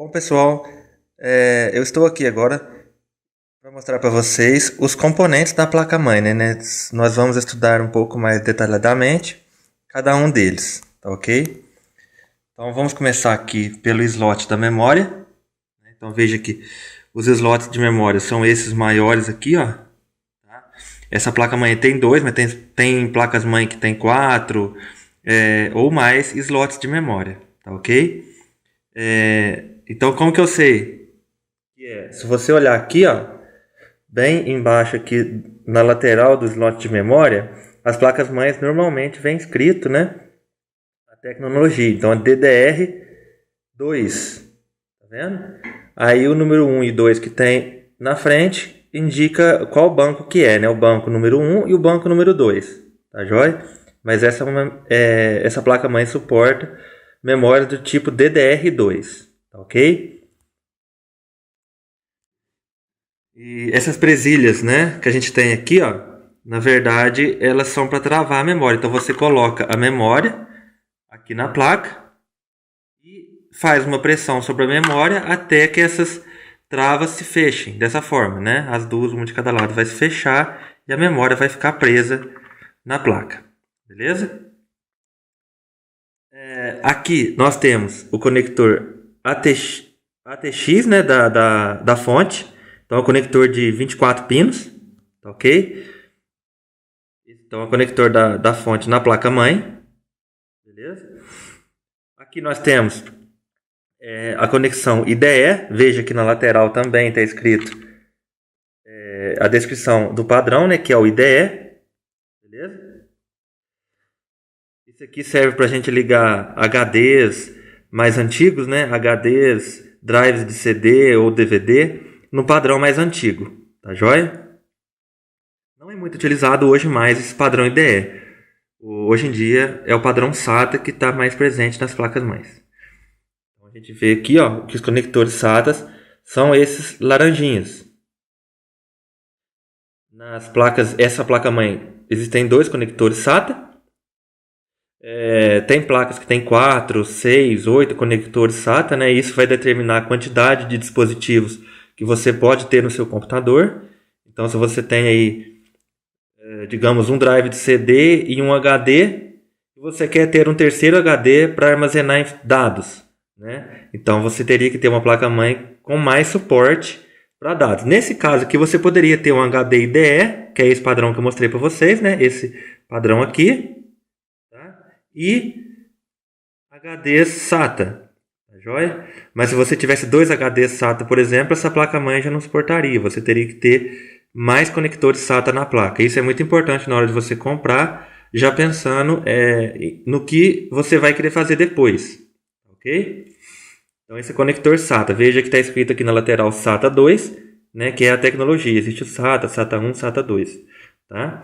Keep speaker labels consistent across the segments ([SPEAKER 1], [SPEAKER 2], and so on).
[SPEAKER 1] Bom, pessoal, eu estou aqui agora para mostrar para vocês os componentes da placa-mãe, né? Nós vamos estudar um pouco mais detalhadamente cada um deles, tá ok? Então vamos começar aqui pelo slot da memória. Então veja que os slots de memória são esses maiores aqui, ó. Essa placa-mãe tem 2, mas tem placas-mãe que tem 4 ou mais slots de memória, tá ok? Então como que eu sei? Se você olhar aqui, ó, bem embaixo aqui na lateral do slot de memória, as placas-mães normalmente vem escrito, né, a tecnologia. Então é DDR2, tá vendo? Aí o número 1 e 2 que tem na frente indica qual banco que é, né? O banco número 1 e o banco número 2, tá joia? Mas essa placa-mãe suporta memória do tipo DDR2, tá ok? E essas presilhas, né, que a gente tem aqui, ó, na verdade, elas são para travar a memória. Então você coloca a memória aqui na placa e faz uma pressão sobre a memória até que essas travas se fechem dessa forma, né? As duas, uma de cada lado, vai se fechar e a memória vai ficar presa na placa, beleza? Aqui nós temos o conector ATX, né, da fonte. Então é um conector de 24 pinos, tá ok? Então é o conector da fonte na placa-mãe, beleza? Aqui nós temos a conexão IDE, veja que na lateral também está escrito a descrição do padrão, né, que é o IDE, beleza? Isso aqui serve para a gente ligar HDs mais antigos, né, HDs, drives de CD ou DVD, no padrão mais antigo, tá joia? Não é muito utilizado hoje mais esse padrão IDE. Hoje em dia é o padrão SATA que está mais presente nas placas-mães. Então a gente vê aqui, ó, que os conectores SATA são esses laranjinhas. Nas placas, essa placa-mãe, existem 2 conectores SATA. Tem placas que tem 4, 6, 8 conectores SATA, né? Isso vai determinar a quantidade de dispositivos que você pode ter no seu computador. Então, se você tem aí, digamos, um drive de CD e um HD, e você quer ter um terceiro HD para armazenar dados, né? Então, você teria que ter uma placa-mãe com mais suporte para dados. Nesse caso aqui, você poderia ter um HD IDE, que é esse padrão que eu mostrei para vocês, né? Esse padrão aqui, tá? E HDs SATA, tá joia? Mas se você tivesse 2 HDs SATA, por exemplo, essa placa-mãe já não suportaria. Você teria que ter mais conectores SATA na placa. Isso é muito importante na hora de você comprar, já pensando no que você vai querer fazer depois, ok? Então esse é conector SATA. Veja que está escrito aqui na lateral SATA 2, né, que é a tecnologia. Existe o SATA, SATA 1, SATA 2, tá?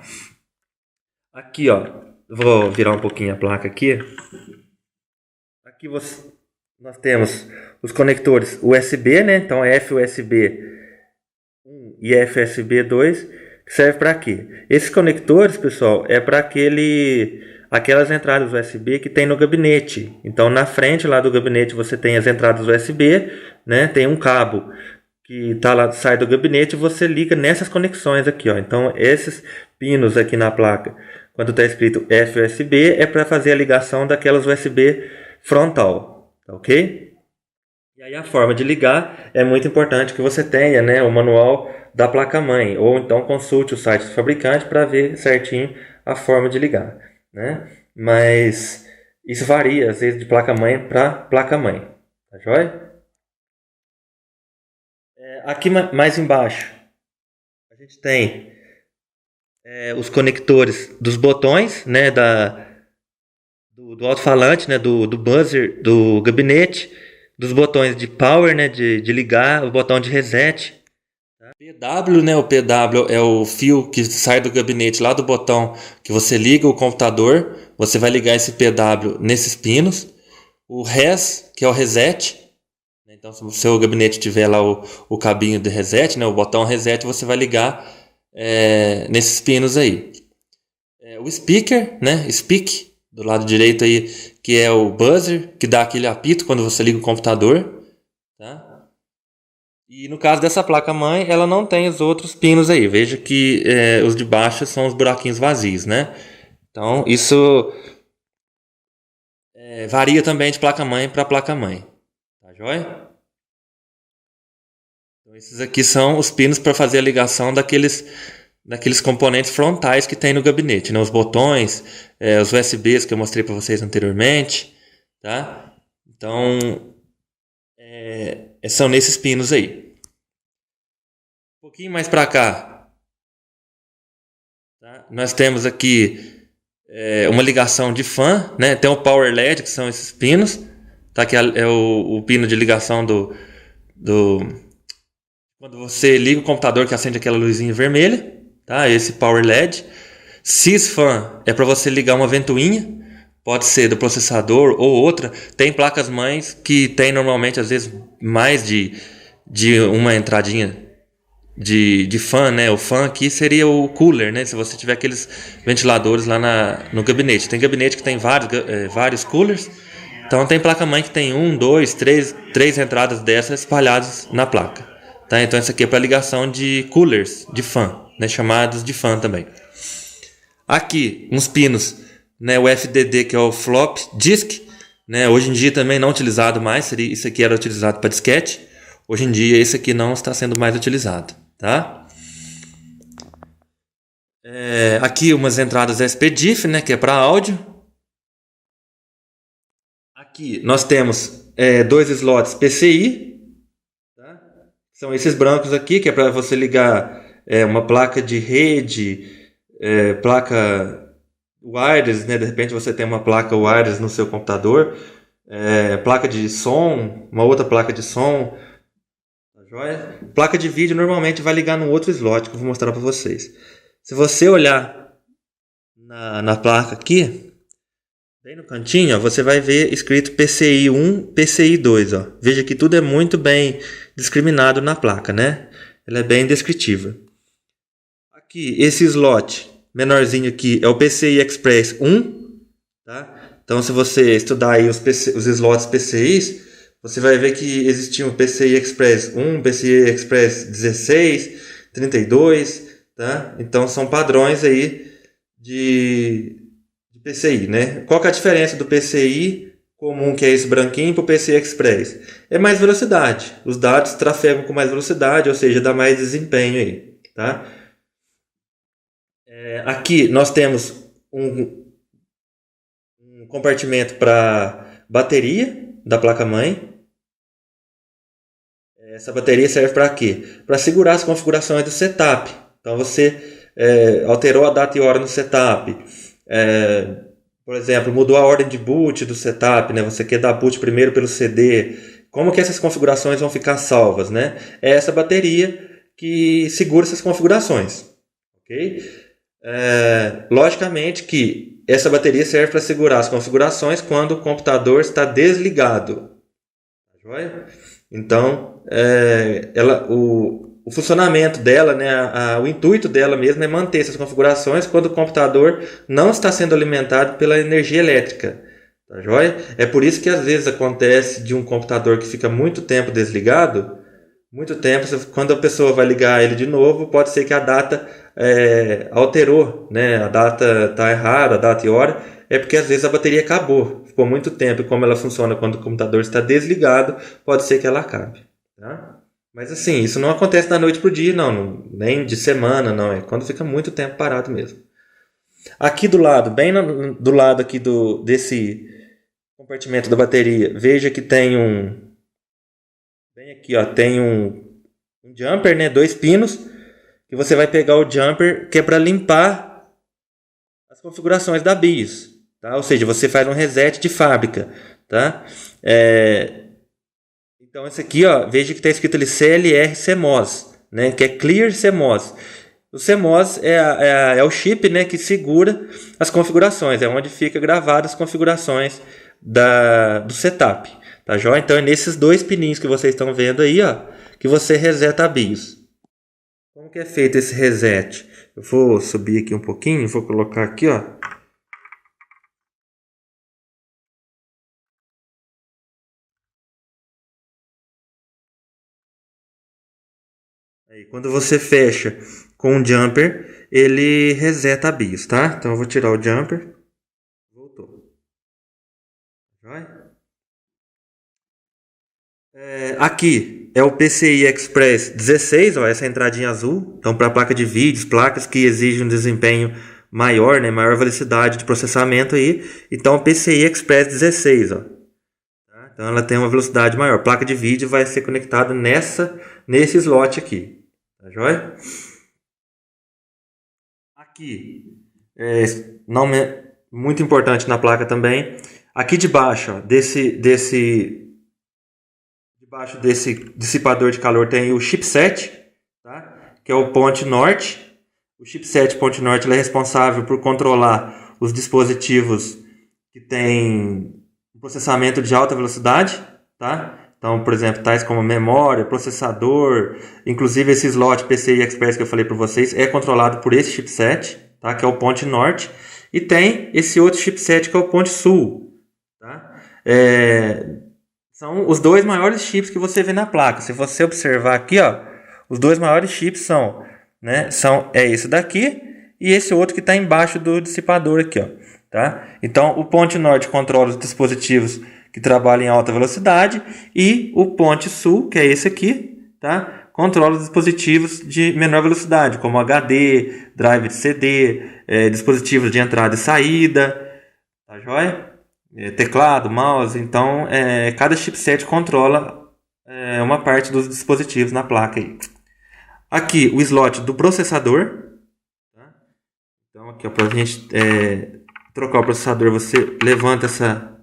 [SPEAKER 1] Aqui, ó, vou virar um pouquinho a placa aqui. Aqui nós temos os conectores USB, né? Então FUSB 1 e FUSB 2, que serve para quê? Esses conectores, pessoal, é para aquelas entradas USB que tem no gabinete. Então na frente lá do gabinete você tem as entradas USB, né? Tem um cabo que tá lá, sai do gabinete, e você liga nessas conexões aqui, ó. Então esses pinos aqui na placa, quando está escrito FUSB, é para fazer a ligação daquelas USB frontal, tá ok? E aí a forma de ligar é muito importante que você tenha, né, o manual da placa-mãe, ou então consulte o site do fabricante para ver certinho a forma de ligar, né? Mas isso varia às vezes de placa-mãe para placa-mãe, tá joia? Aqui mais embaixo a gente tem os conectores dos botões, né, do alto-falante, né, do buzzer do gabinete, dos botões de power, né, de ligar, o botão de reset. PW, né, o PW é o fio que sai do gabinete lá do botão que você liga o computador. Você vai ligar esse PW nesses pinos. O RES, que é o reset. Então, se o seu gabinete tiver lá o cabinho de reset, né, o botão reset, você vai ligar nesses pinos aí. O speaker, né, speak, do lado direito aí, que é o buzzer, que dá aquele apito quando você liga o computador. tá? E no caso dessa placa-mãe, ela não tem os outros pinos aí. Veja que os de baixo são os buraquinhos vazios, né? Então, isso varia também de placa-mãe para placa-mãe. Tá joia? Então, esses aqui são os pinos para fazer a ligação daqueles componentes frontais que tem no gabinete, né? Os botões, os USBs que eu mostrei para vocês anteriormente, tá? Então, são nesses pinos aí. Um pouquinho mais para cá, tá? Nós temos aqui uma ligação de fan, né? Tem o Power LED, que são esses pinos, tá? Que é o pino de ligação do quando você liga o computador, que acende aquela luzinha vermelha, tá? Esse Power LED. Sysfan é para você ligar uma ventoinha, pode ser do processador ou outra. Tem placas mães que tem normalmente às vezes mais de uma entradinha de fan, né? O fan aqui seria o cooler, né? Se você tiver aqueles ventiladores lá no gabinete. Tem gabinete que tem vários coolers. Então tem placa mãe que tem 1, 2, 3 entradas dessas espalhadas na placa. Tá? Então isso aqui é para ligação de coolers, de fan, né? Chamados de fan também. Aqui, uns pinos, né? O FDD, que é o Flop Disk, né? Hoje em dia também não utilizado mais, isso aqui era utilizado para disquete. Hoje em dia esse aqui não está sendo mais utilizado, tá? Aqui umas entradas SPDIF, né? Que é para áudio. Aqui nós temos 2 slots PCI, tá? São esses brancos aqui, que é para você ligar uma placa de rede, placa wireless, né? De repente você tem uma placa wireless no seu computador, placa de som, uma outra placa de som, tá joia? Placa de vídeo normalmente vai ligar no outro slot que eu vou mostrar para vocês. Se você olhar na placa aqui, bem no cantinho, ó, você vai ver escrito PCI 1, PCI 2. Ó. Veja que tudo é muito bem discriminado na placa, né? Ela é bem descritiva. Aqui, esse slot menorzinho aqui é o PCI Express 1. Tá? Então, se você estudar aí os slots PCIs, você vai ver que existiam o PCI Express 1, PCI Express 16, 32. Tá? Então, são padrões aí de PCI, né? Qual que é a diferença do PCI comum, que é esse branquinho, para o PCI Express? É mais velocidade. Os dados trafegam com mais velocidade, ou seja, dá mais desempenho aí, tá? Aqui nós temos um compartimento para bateria da placa-mãe. Essa bateria serve para quê? Para segurar as configurações do setup. Então você alterou a data e hora no setup. Por exemplo, mudou a ordem de boot do setup, né? Você quer dar boot primeiro pelo CD. Como que essas configurações vão ficar salvas, né? É essa bateria que segura essas configurações, ok? Logicamente que essa bateria serve para segurar as configurações quando o computador está desligado, tá joia? Então, o funcionamento dela, né, o intuito dela mesmo é manter essas configurações quando o computador não está sendo alimentado pela energia elétrica. Tá joia? É por isso que às vezes acontece de um computador que fica muito tempo desligado, muito tempo, quando a pessoa vai ligar ele de novo, pode ser que a data alterou, né? A data está errada, a data e hora, é porque às vezes a bateria acabou, ficou muito tempo, e como ela funciona quando o computador está desligado, pode ser que ela acabe. Tá? Mas assim, isso não acontece da noite para o dia, não, nem de semana, não. É quando fica muito tempo parado mesmo. Aqui do lado, bem do lado aqui desse compartimento da bateria, veja que tem bem aqui, ó, tem um jumper, né, 2 pinos, que você vai pegar o jumper que é para limpar as configurações da BIOS, tá? Ou seja, você faz um reset de fábrica, tá? Então, esse aqui, ó, veja que está escrito ali CLR CMOS, né, que é Clear CMOS. O CMOS é o chip, né, que segura as configurações, é onde fica gravadas as configurações do setup. Tá joia? Então, é nesses 2 pininhos que vocês estão vendo aí, ó, que você reseta a BIOS. Como que é feito esse reset? Eu vou subir aqui um pouquinho, vou colocar aqui, ó. Aí, quando você fecha com o jumper, ele reseta a BIOS, tá? Então eu vou tirar o jumper. Voltou. Vai. Aqui é o PCI Express 16, ó, essa entradinha azul. Então, para placa de vídeos, placas que exigem um desempenho maior, né, maior velocidade de processamento aí. Então, o PCI Express 16, ó. Tá? Então, ela tem uma velocidade maior. Placa de vídeo vai ser conectada nesse slot aqui. Tá joia? Aqui, não muito importante na placa também. Aqui debaixo, ó, debaixo desse dissipador de calor tem o chipset, tá? Que é o ponte norte. O chipset ponte norte ele é responsável por controlar os dispositivos que têm processamento de alta velocidade, tá? Então, por exemplo, tais como memória, processador, inclusive esse slot PCI Express que eu falei para vocês é controlado por esse chipset, tá? Que é o ponte norte. E tem esse outro chipset que é o ponte sul, tá? São os dois maiores chips que você vê na placa. Se você observar aqui, ó, os dois maiores chips são esse daqui e esse outro que está embaixo do dissipador aqui, ó, tá? Então, o ponte norte controla os dispositivos que trabalham em alta velocidade e o ponte sul, que é esse aqui, tá? Controla os dispositivos de menor velocidade, como HD, drive de CD, dispositivos de entrada e saída, tá joia? Teclado, mouse. Então, cada chipset controla uma parte dos dispositivos na placa aí. Aqui o slot do processador, tá? Então aqui para a gente trocar o processador, você levanta essa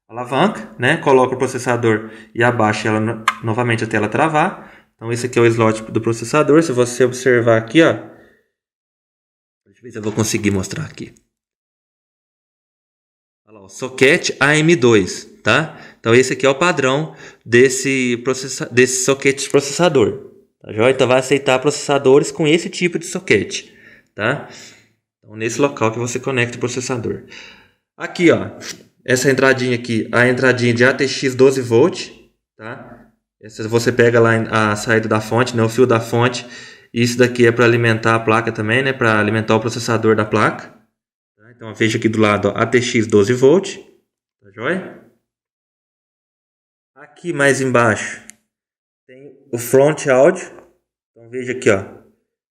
[SPEAKER 1] alavanca, né? Coloca o processador e abaixa ela novamente até ela travar. Então esse aqui é o slot do processador. Se você observar aqui, ó, deixa eu ver se eu vou conseguir mostrar aqui. Olha lá, o socket AM2, tá? Então esse aqui é o padrão desse socket de processador, tá joia? Então vai aceitar processadores com esse tipo de socket, tá? Então nesse local que você conecta o processador. Aqui, ó, essa entradinha aqui, a entradinha de ATX 12V, tá? Essa você pega lá a saída da fonte, né, o fio da fonte. Isso daqui é para alimentar a placa também, né, para alimentar o processador da placa. Tá? Então veja aqui do lado, ó, ATX 12V, tá joia? Aqui mais embaixo tem o front audio. Então veja aqui, ó,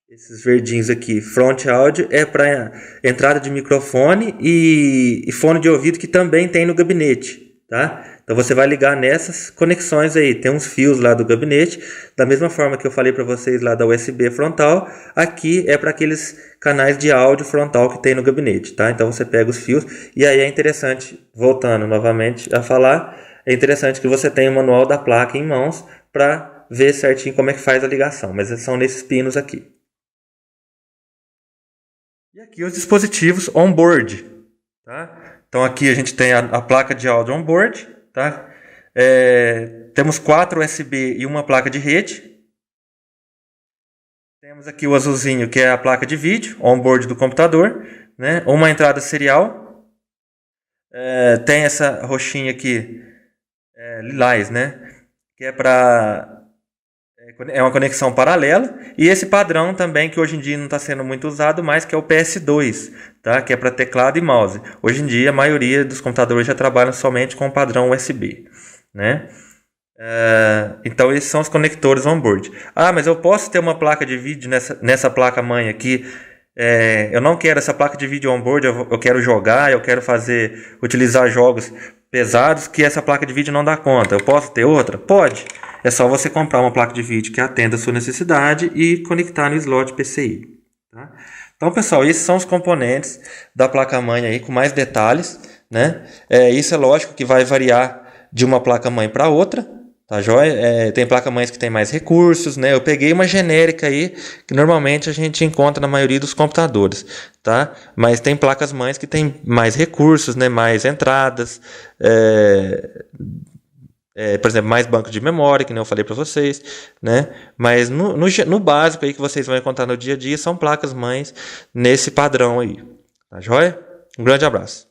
[SPEAKER 1] esses verdinhos aqui. Front audio é para entrada de microfone e fone de ouvido que também tem no gabinete, tá? Então você vai ligar nessas conexões aí. Tem uns fios lá do gabinete. Da mesma forma que eu falei para vocês lá da USB frontal, aqui é para aqueles canais de áudio frontal que tem no gabinete, tá? Então você pega os fios e aí é interessante, voltando novamente a falar, é interessante que você tenha o manual da placa em mãos para ver certinho como é que faz a ligação. Mas são nesses pinos aqui. E aqui os dispositivos on-board, tá? Então aqui a gente tem a placa de áudio on-board, tá? Temos 4 USB e uma placa de rede. Temos aqui o azulzinho que é a placa de vídeo on-board do computador, né? Uma entrada serial. Tem essa roxinha aqui, lilás, né? Que é uma conexão paralela, e esse padrão também que hoje em dia não está sendo muito usado mais, que é o PS2, tá? Que é para teclado e mouse. Hoje em dia a maioria dos computadores já trabalham somente com o padrão USB, né? Então esses são os conectores on-board. Mas eu posso ter uma placa de vídeo nessa placa mãe aqui. Eu não quero essa placa de vídeo on-board, eu quero jogar, eu quero utilizar jogos pesados que essa placa de vídeo não dá conta. Eu posso ter outra? Pode. É só você comprar uma placa de vídeo que atenda a sua necessidade e conectar no slot PCI. Tá? Então, pessoal, esses são os componentes da placa-mãe aí com mais detalhes, né? Isso é lógico que vai variar de uma placa-mãe para outra, tá joia? Tem placa-mães que tem mais recursos, né? Eu peguei uma genérica aí que normalmente a gente encontra na maioria dos computadores, tá? Mas tem placas-mães que tem mais recursos, né? Mais entradas, por exemplo, mais banco de memória, que nem eu falei para vocês, né? Mas no básico aí que vocês vão encontrar no dia a dia são placas-mães nesse padrão aí, tá joia? Um grande abraço.